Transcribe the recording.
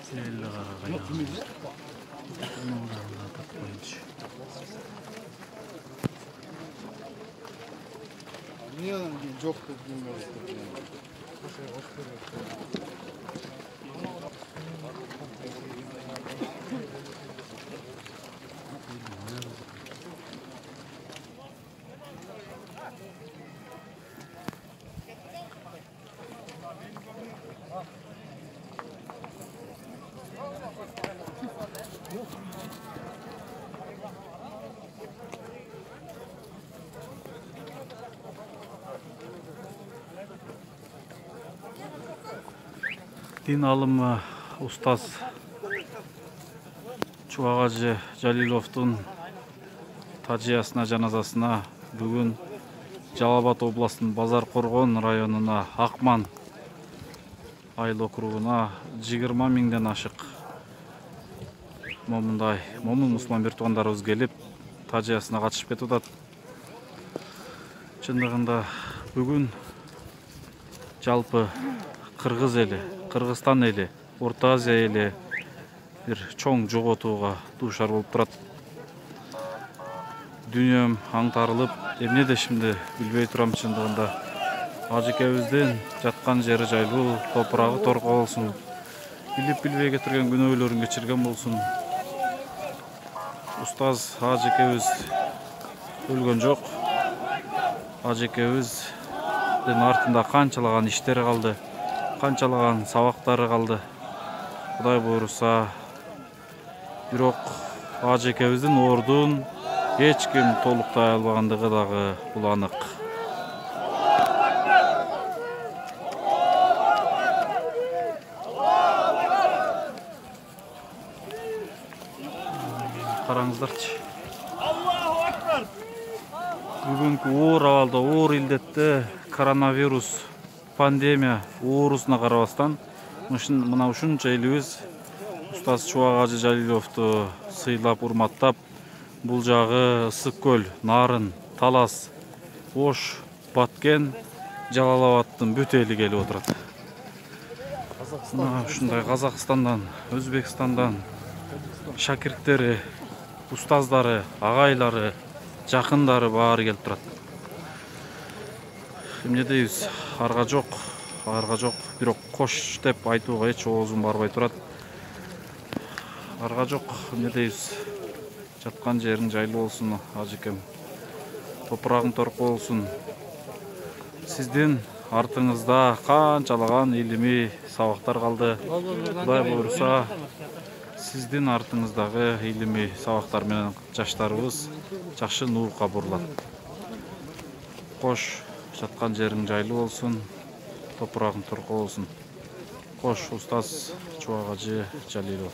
Selli qaragay. Bunlarla tapmayınca. Niye çok bilmiyoruz? Din alımı Ustaz Чубак Жалиловдун тажиясына жаназасына бүгүн Жалал Абад областынын Базар Коргон районуна Акман айыл округуна 20 миңден ашык момундай момун мусулман бир туугандарыбыз келип тажиясына катышып кетип атат. Чындыгында бүгүн жалпы Кыргыз эли, Кыргызстан эли, Орто Азия эли бир чоң жоготууга дуушар болуп турат. Дүйнөм аңтарылып, эмне дешимди билбей турам чындыгында. Ажекебиздин жаткан жери жайлуу, топурагы торко болсун. Билип билбей кетирген күнөөлөрүн кечирген болсун. Устаз ажекебиз өлгөн жок. Ажекебиздин артында канчалаган иштери калды, канчалаган сабактары калды. Кудай буйруса, бирок ажекебиздин ордун эч ким толуктай албагандыгы дагы буланык. Караңыздарчы. Бүгүнкү оор абалда, оор илдетте коронавирус пандемия оорусуна карабастан мына ушунча элибиз Устаз Чубак Жалиловду сыйлап, урматтап, бул жагы Ысык көл, Нарын, Талас, Ош, Баткен, Жалал Абадтын бүт эли келип отурат. Ушундай Казакстандан, Өзбекстандан шакирттери, устаздары, агайлары, жакындары баары келип турат. Эмне дейбиз? Арга жок, бирок кош деп айтууга эч оозум барбай турат. Арга жок, эмне дейбиз? Жаткан жериң жайлуу болсун, ажекем. Топурагың торко болсун. Сиздин артыңызда канчалаган илимий сабактар калды. Кудай буйруса, сиздин артыңыздагы илимий сабактар менен жаштарыбыз жакшы нурга бурулат. Кош, жаткан жериң жайлуу болсун, топурагың торко болсун. Кош, Устаз Чубак Жалилов.